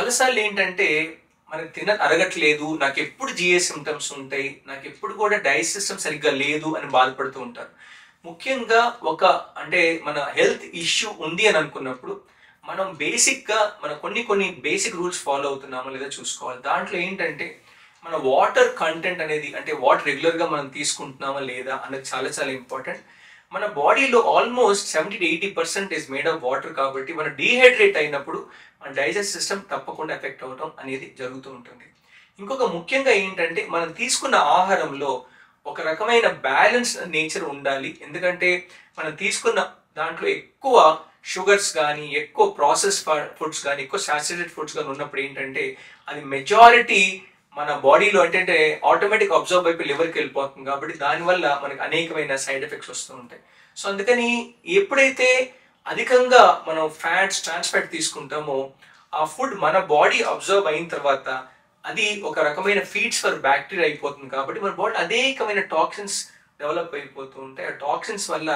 చాలాసార్లు ఏంటంటే మనకి అరగట్లేదు, నాకు ఎప్పుడు జిఏ సిమ్టమ్స్ ఉంటాయి, నాకు ఎప్పుడు కూడా డైజెస్ట్ సిస్టమ్ సరిగ్గా లేదు అని బాధపడుతూ ఉంటారు. ముఖ్యంగా అంటే మన హెల్త్ ఇష్యూ ఉంది అని అనుకున్నప్పుడు మనం బేసిక్గా కొన్ని బేసిక్ రూల్స్ ఫాలో అవుతున్నామా లేదా చూసుకోవాలి. దాంట్లో ఏంటంటే మన వాటర్ కంటెంట్ అనేది, అంటే వాటర్ రెగ్యులర్గా మనం తీసుకుంటున్నామా లేదా అనేది చాలా చాలా ఇంపార్టెంట్. మన బాడీలో almost 70-80% is made of water కాబట్టి మనం డీహైడ్రేట్ అయినప్పుడు మన డైజెస్ట్ సిస్టమ్ తప్పకుండా ఎఫెక్ట్ అవటం అనేది జరుగుతూ ఉంటుంది. ఇంకొక ముఖ్యంగా ఏంటంటే మనం తీసుకున్న ఆహారంలో ఒక రకమైన బ్యాలెన్స్ నేచర్ ఉండాలి. ఎందుకంటే మనం తీసుకున్న దాంట్లో ఎక్కువ షుగర్స్ కానీ, ఎక్కువ ప్రాసెస్ ఫుడ్స్ కానీ, ఎక్కువ సాచురేటెడ్ ఫుడ్స్ కానీ ఉన్నప్పుడు ఏంటంటే అది మెజారిటీ మన బాడీలో ఏంటంటే ఆటోమేటిక్ అబ్జర్వ్ అయిపోయి లివర్కి వెళ్ళిపోతుంది. కాబట్టి దానివల్ల మనకు అనేకమైన సైడ్ ఎఫెక్ట్స్ వస్తూ ఉంటాయి. సో అందుకని ఎప్పుడైతే అధికంగా మనం ఫ్యాట్స్, ట్రాన్స్ ఫ్యాట్ తీసుకుంటామో ఆ ఫుడ్ మన బాడీ అబ్జర్వ్ అయిన తర్వాత అది ఒక రకమైన ఫీడ్స్ ఫర్ బ్యాక్టీరియా అయిపోతుంది. కాబట్టి మన బాడీ అనేకమైన టాక్సిన్స్ డెవలప్ అయిపోతూ ఉంటాయి. ఆ టాక్సిన్స్ వల్ల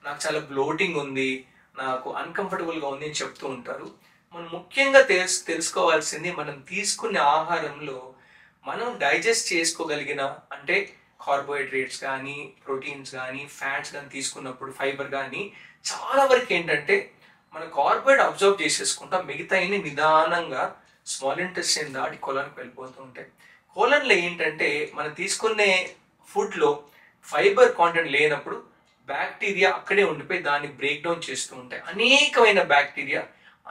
నాకు చాలా బ్లోటింగ్ ఉంది, నాకు అన్కంఫర్టబుల్గా ఉంది అని చెప్తూ ఉంటారు. మనం ముఖ్యంగా తెలుసుకోవాల్సింది మనం తీసుకునే ఆహారంలో మనం డైజెస్ట్ చేసుకోగలిగిన, అంటే కార్బోహైడ్రేట్స్ కానీ, ప్రోటీన్స్ కానీ, ఫ్యాట్స్ కానీ తీసుకున్నప్పుడు, ఫైబర్ కానీ చాలా వరకు ఏంటంటే మన కార్బోహైడ్రేట్ అబ్జర్వ్ చేసేసుకుంటాం, మిగతా నిదానంగా స్మాల్ ఇంటెస్టైన్ దాటి కోలాన్కి వెళ్ళిపోతూ ఉంటాయి. కోలన్లో ఏంటంటే మనం తీసుకునే ఫుడ్లో ఫైబర్ కాంటెంట్ లేనప్పుడు బ్యాక్టీరియా అక్కడే ఉండిపోయి దాన్ని బ్రేక్ డౌన్ చేస్తూ ఉంటాయి. అనేకమైన బ్యాక్టీరియా,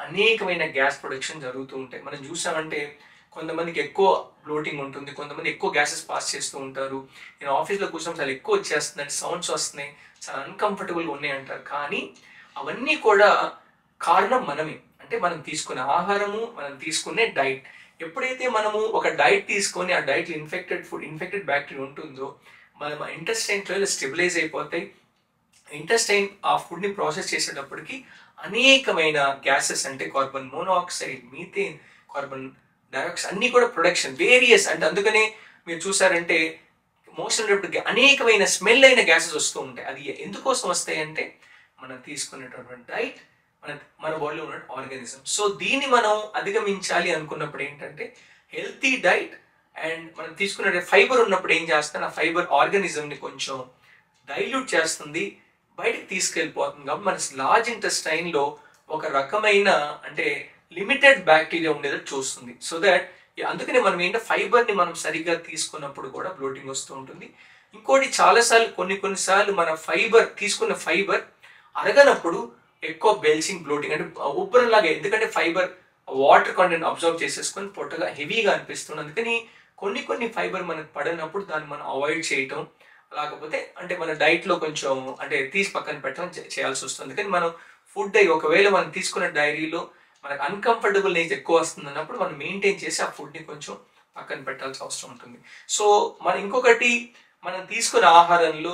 అనేకమైన గ్యాస్ ప్రొడక్షన్ జరుగుతూ ఉంటాయి. మనం చూసామంటే కొంతమందికి ఎక్కువ బ్లోటింగ్ ఉంటుంది, కొంతమంది ఎక్కువ గ్యాసెస్ పాస్ చేస్తూ ఉంటారు. నేను ఆఫీస్లో కూర్చొని చాలా ఎక్కువ వచ్చేస్తుందంటే, సౌండ్స్ వస్తున్నాయి, చాలా అన్కంఫర్టబుల్గా ఉన్నాయి అంటారు. కానీ అవన్నీ కూడా కారణం మనమే. అంటే మనం తీసుకునే ఆహారము, మనం తీసుకునే డైట్. ఎప్పుడైతే మనము ఒక డైట్ తీసుకొని ఆ డైట్ ఇన్ఫెక్టెడ్ బ్యాక్టీరియా ఉంటుందో మన ఇంటెస్టైన్లో స్టెబిలైజ్ అయిపోతాయి. ఇంటెస్టైన్ ఆ ఫుడ్ని ప్రాసెస్ చేసేటప్పటికి అనేకమైన గ్యాసెస్, అంటే carbon monoxide, methane, carbon dioxide అన్నీ కూడా ప్రొడక్షన్ వేరియస్. అంటే అందుకనే మీరు చూసారంటే మోషన్ రేపటికి అనేకమైన స్మెల్ అయిన గ్యాసెస్ వస్తూ ఉంటాయి. అది ఎందుకోసం వస్తాయి అంటే మనం తీసుకునేటటువంటి డైట్, మన బాడీలో ఉన్న ఆర్గానిజం. సో దీన్ని మనం అధిగమించాలి అనుకున్నప్పుడు ఏంటంటే హెల్తీ డైట్ అండ్ మనం తీసుకునే ఫైబర్ ఉన్నప్పుడు ఏం చేస్తాను, ఆ ఫైబర్ ఆర్గానిజంని కొంచెం డైల్యూట్ చేస్తుంది, బయటకు తీసుకెళ్ళిపోతుంది. కాబట్టి మన లార్జ్ ఇంటెస్టైన్లో ఒక రకమైన అంటే లిమిటెడ్ బ్యాక్టీరియా ఉండేది చూస్తుంది. సో దట్ అందుకనే మనం ఏంటంటే ఫైబర్ని మనం సరిగ్గా తీసుకున్నప్పుడు కూడా బ్లోటింగ్ వస్తూ ఉంటుంది. ఇంకోటి చాలాసార్లు కొన్నిసార్లు మన తీసుకున్న ఫైబర్ అరగనప్పుడు ఎక్కువ బెల్చింగ్, బ్లోటింగ్, అంటే ఉబ్బరంలాగా. ఎందుకంటే ఫైబర్ వాటర్ కంటెంట్ అబ్జర్వ్ చేసేసుకొని పొట్టగా హెవీగా అనిపిస్తుంది. అందుకని కొన్ని ఫైబర్ మనకు పడినప్పుడు దాన్ని మనం అవాయిడ్ చేయటం, లేకపోతే అంటే మన డైట్లో కొంచెం అంటే తీసి పక్కన పెట్టడం చేయాల్సి వస్తుంది. కానీ మనం ఫుడ్ ఒకవేళ మనం తీసుకున్న డైరీలో మనకు అన్కంఫర్టబుల్ నేచర్ ఎక్కువ వస్తుంది అన్నప్పుడు మనం మెయింటైన్ చేసి ఆ ఫుడ్ని కొంచెం పక్కన పెట్టాల్సిన అవసరం ఉంటుంది. సో ఇంకొకటి మనం తీసుకునే ఆహారంలో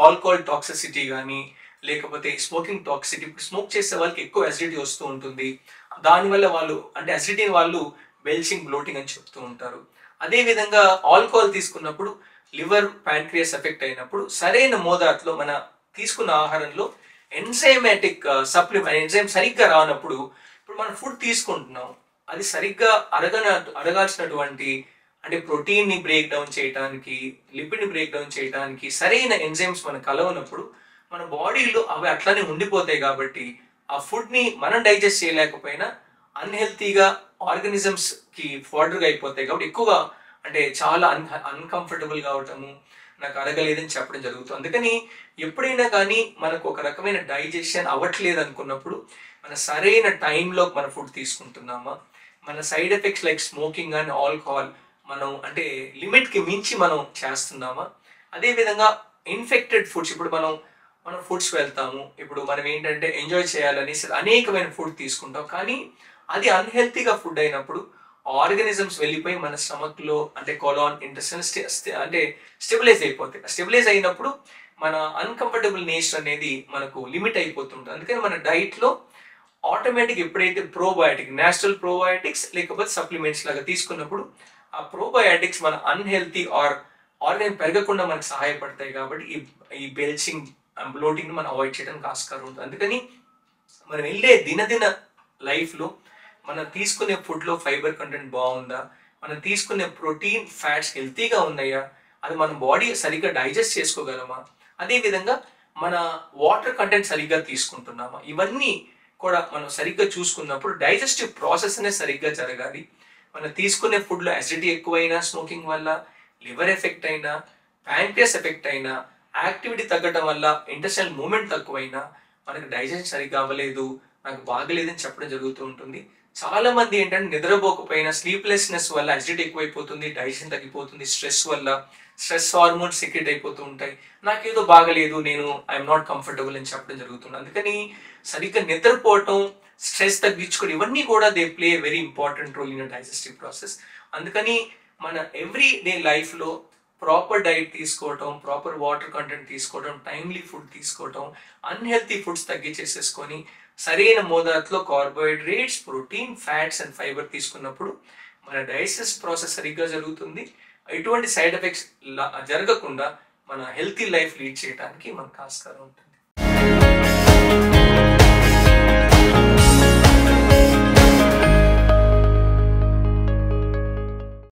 ఆల్కహాల్ టాక్సిసిటీ కానీ, లేకపోతే స్మోకింగ్ టాక్సిసిటీ. స్మోక్ చేసే వాళ్ళకి ఎక్కువ అసిడిటీ వస్తూ ఉంటుంది. దానివల్ల వాళ్ళు అంటే అసిడిటీని వాళ్ళు బెల్చింగ్, బ్లోటింగ్ అని చెప్తూ ఉంటారు. అదేవిధంగా ఆల్కహాల్ తీసుకున్నప్పుడు లివర్, ప్యాంక్రియాస్ ఎఫెక్ట్ అయినప్పుడు సరైన మోతాదులో మన తీసుకున్న ఆహారంలో ఎంజైమాటిక్ ఎంజైమ్ సరిగ్గా రానప్పుడు, ఇప్పుడు మనం ఫుడ్ తీసుకుంటున్నాం, అది సరిగ్గా అరగాల్సినటువంటి అంటే ప్రోటీన్ని బ్రేక్ డౌన్ చేయడానికి, లిపిడ్ని బ్రేక్ డౌన్ చేయడానికి సరైన ఎంజైమ్స్ మనకు కలవనప్పుడు మన బాడీలో అవి అట్లానే ఉండిపోతాయి. కాబట్టి ఆ ఫుడ్ని మనం డైజెస్ట్ చేయలేకపోయినా అన్హెల్తీగా ఆర్గానిజమ్స్కి ఫార్డర్గా అయిపోతాయి. కాబట్టి ఎక్కువగా అంటే చాలా అన్కంఫర్టబుల్ కావటము, నాకు అరగలేదని చెప్పడం జరుగుతుంది. అందుకని ఎప్పుడైనా కానీ మనకు ఒక రకమైన డైజెషన్ అవ్వట్లేదు అనుకున్నప్పుడు మన సరైన టైంలో మన ఫుడ్ తీసుకుంటున్నామా, మన side effects like smoking and alcohol మనం అంటే లిమిట్కి మించి మనం చేస్తున్నామా, అదేవిధంగా ఇన్ఫెక్టెడ్ ఫుడ్స్. ఇప్పుడు మనం ఫుడ్స్ వెళ్తాము, ఇప్పుడు మనం ఏంటంటే ఎంజాయ్ చేయాలని అనేకమైన ఫుడ్ తీసుకుంటాం, కానీ అది అన్హెల్తీగా ఫుడ్ అయినప్పుడు ఆర్గానిజమ్స్ వెళ్ళిపోయి మన స్టమక్లో అంటే కోలాన్, ఇంటెస్టైన్ అంటే స్టెబిలైజ్ అయిపోతాయి. స్టెబిలైజ్ అయినప్పుడు మన అన్కంఫర్టబుల్ నేచర్ అనేది మనకు లిమిట్ అయిపోతుంటుంది. అందుకని మన డైట్లో ఆటోమేటిక్ ఎప్పుడైతే ప్రోబయోటిక్, నేచురల్ ప్రోబయోటిక్స్ లేకపోతే సప్లిమెంట్స్ లాగా తీసుకున్నప్పుడు ఆ ప్రోబయోటిక్స్ మన అన్హెల్తీ ఆర్గాన్ పెరగకుండా మనకు సహాయపడతాయి. కాబట్టి ఈ బెల్చింగ్, బ్లోటింగ్ మనం అవాయిడ్ చేయడానికి ఆస్కారం ఉంటుంది. అందుకని మనం వెళ్ళే దినదిన లైఫ్లో మనం తీసుకునే ఫుడ్లో ఫైబర్ కంటెంట్ బాగుందా, మనం తీసుకునే ప్రోటీన్ ఫ్యాట్స్ హెల్తీగా ఉన్నాయా, అది మన బాడీ సరిగ్గా డైజెస్ట్ చేసుకోగలమా, అదేవిధంగా మన వాటర్ కంటెంట్ సరిగ్గా తీసుకుంటున్నామా, ఇవన్నీ కూడా మనం సరిగ్గా చూసుకున్నప్పుడు డైజెస్టివ్ ప్రాసెస్ అనేది సరిగ్గా జరగాలి. మనం తీసుకునే ఫుడ్లో అసిడిటీ ఎక్కువైనా స్మోకింగ్ వల్ల, లివర్ ఎఫెక్ట్ అయినా, ప్యాంక్రియాస్ ఎఫెక్ట్ అయినా, యాక్టివిటీ తగ్గడం వల్ల ఇంటెస్టైనల్ మూమెంట్ తక్కువైనా మనకి డైజెషన్ సరిగ్గా అవ్వలేదు, నాకు బాగలేదని చెప్పడం జరుగుతూ ఉంటుంది. చాలా మంది ఏంటంటే నిద్రపోకపోయినా స్లీప్లెస్నెస్ వల్ల అసిడిటీ ఎక్కువైపోతుంది, డైజెషన్ తగ్గిపోతుంది, స్ట్రెస్ వల్ల స్ట్రెస్ హార్మోన్స్ సెక్రెట్ అయిపోతూ ఉంటాయి, నాకేదో బాగలేదు, నేను ఐఎమ్ నాట్ కంఫర్టబుల్ అని చెప్పడం జరుగుతుంది. అందుకని సరిగ్గా నిద్రపోవటం, స్ట్రెస్ తగ్గించుకోవడం, ఇవన్నీ కూడా they play very important role in digestive process. అందుకని మన ఎవ్రీ డే లైఫ్లో ప్రాపర్ డైట్ తీసుకోవటం, ప్రాపర్ వాటర్ కంటెంట్ తీసుకోవడం, టైమ్లీ ఫుడ్ తీసుకోవటం, అన్హెల్తీ ఫుడ్స్ తగ్గించేసేసుకొని సరైన మోతాదులో carbohydrates, protein, fats and fibre తీసుకున్నప్పుడు మన డైజెస్ట్ ప్రాసెస్ సరిగ్గా జరుగుతుంది. ఎటువంటి సైడ్ ఎఫెక్ట్స్ జరగకుండా మన హెల్తీ లైఫ్ లీడ్ చేయడానికి మనకు ఆస్కారం ఉంటుంది.